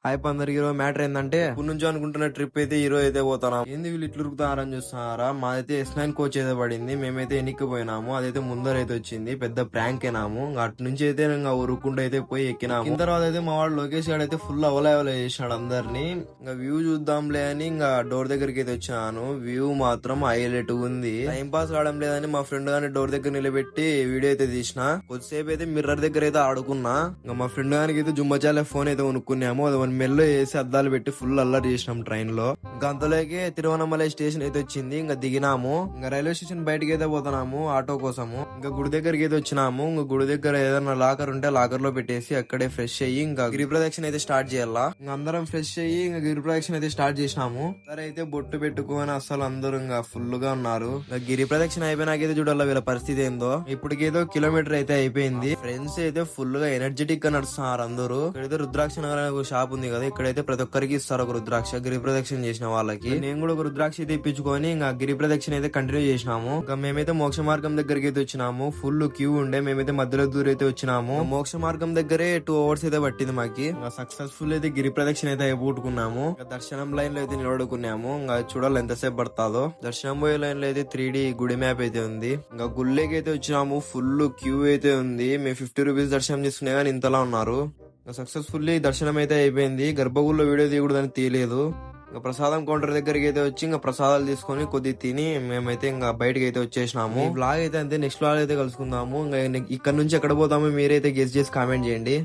Hype అందరికి ఈరోజు matter ఏంటంటే ఇప్పుడు నుంచి అనుకుంటున్న ట్రిప్ అయితే ఈరోజు అయితే పోతున్నాం. ఏంది వీళ్ళు ఇట్లు ఉరుకుతారని చూస్తున్నారా? మాదైతే S9 కోచ్ అయితే పడింది, మేమైతే ఎన్నికపోయినాము. అదైతే ముందర అయితే వచ్చింది, పెద్ద ప్రాంక్ అయినాము. అటు నుంచి అయితే ఇంకా ఉరుక్కుంటూ అయితే పోయి ఎక్కినాము. ఇంత తర్వాత అయితే మా వాడు లోకేష్ గారు అయితే ఫుల్ అవలవల చేసినాడు అందరినీ. ఇంకా వ్యూ చూద్దాంలే అని ఇంకా డోర్ దగ్గరికి అయితే వచ్చినాను. వ్యూ మాత్రం హైలైట్ ఉంది. టైం పాస్ కావడం లేదని మా ఫ్రెండ్ గాని డోర్ దగ్గర నిలబెట్టి వీడియో అయితే తీసిన. కొద్దిసేపు అయితే మిర్రర్ దగ్గర అయితే ఆడుకున్నా. ఇంకా మా ఫ్రెండ్ గానికి అయితే జుమ్మచాలే ఫోన్ అయితే కొనుక్కున్నాము. అది మెల్లో వేసి అద్దాలు పెట్టి ఫుల్ అల్లరి చేసినాం ట్రైన్ లో. ఇంకా అంతలోకి తిరువనమలై స్టేషన్ అయితే వచ్చింది. ఇంకా దిగినాము. ఇంకా రైల్వే స్టేషన్ బయటకి అయితే పోతున్నాము ఆటో కోసము. ఇంకా గుడి దగ్గరికి అయితే వచ్చినాము. ఇంకా గుడి దగ్గర ఏదైనా లాకర్ ఉంటే లాకర్ లో పెట్టేసి అక్కడే ఫ్రెష్ అయ్యి ఇంకా గిరి ప్రదక్షిణ అయితే స్టార్ట్ చేయాలా. ఇంకా అందరం ఫ్రెష్ అయ్యి ఇంకా గిరి ప్రదక్షిణ అయితే స్టార్ట్ చేసినాము. సరే అయితే బొట్టు పెట్టుకొని అసలు అందరూ ఇంకా ఫుల్ గా ఉన్నారు. ఇంకా గిరి ప్రదక్షిణ అయిపోయినాకైతే చూడాలి వీళ్ళ పరిస్థితి ఏందో. ఇప్పటికేదో కిలోమీటర్ అయితే అయిపోయింది. ఫ్రెండ్స్ అయితే ఫుల్ గా ఎనర్జెటిక్ గా నడుస్తున్నారు అందరూ. ఇక్కడైతే రుద్రాక్ష నగర్ అనే ఒక షాప్ ఉంది కదా, ఇక్కడైతే ప్రతి ఒక్కరికి ఇస్తారు ఒక రుద్రాక్ష గిరి ప్రదక్షిణ చేసిన వాళ్ళకి. నేను కూడా ఒక రుద్రాక్ష అయితే ఇప్పించుకొని ఇంకా గిరి ప్రదక్షిణ అయితే కంటిన్యూ చేసినాము. ఇంకా మేమైతే మోక్ష మార్గం దగ్గరికి అయితే వచ్చినాము. ఫుల్ క్యూ ఉండే, మేమైతే మధ్యలో దూరం అయితే వచ్చినాము. మోక్ష మార్గం దగ్గరే 2 hours అయితే పట్టింది మాకి. ఇంకా సక్సెస్ఫుల్ అయితే గిరి ప్రదక్షిణ అయితే అయిపోట్టుకున్నాము. ఇంకా దర్శనం లైన్ లో అయితే నిలబడుకున్నాము. ఇంకా చూడాలి ఎంతసేపు పడతాదో. దర్శనం పోయే లైన్ లో అయితే 3D గుడి మ్యాప్ అయితే ఉంది. ఇంకా గుళ్ళకి అయితే వచ్చినాము. ఫుల్ క్యూ అయితే ఉంది. మేము 50 రూపీస్ దర్శనం తీసుకునే కానీ ఇంతలా ఉన్నారు. సక్సెస్ఫుల్లీ దర్శనం అయితే అయిపోయింది. గర్భగుడిలో వీడియో తీయకూడదని తీయలేదు. ఇంకా ప్రసాదం కౌంటర్ దగ్గరికి అయితే వచ్చి ఇంకా ప్రసాదాలు తీసుకొని కొద్ది తిని మేమైతే ఇంకా బయటకి అయితే వచ్చేసినాము. ఈ వ్లాగ్ అయితే అంతే. నెక్స్ట్ వ్లాగ్ అయితే కలుసుకుందాము. ఇంకా ఇక్కడ నుంచి ఎక్కడ పోతామో మీరైతే గెస్ చేసి కామెంట్ చేయండి.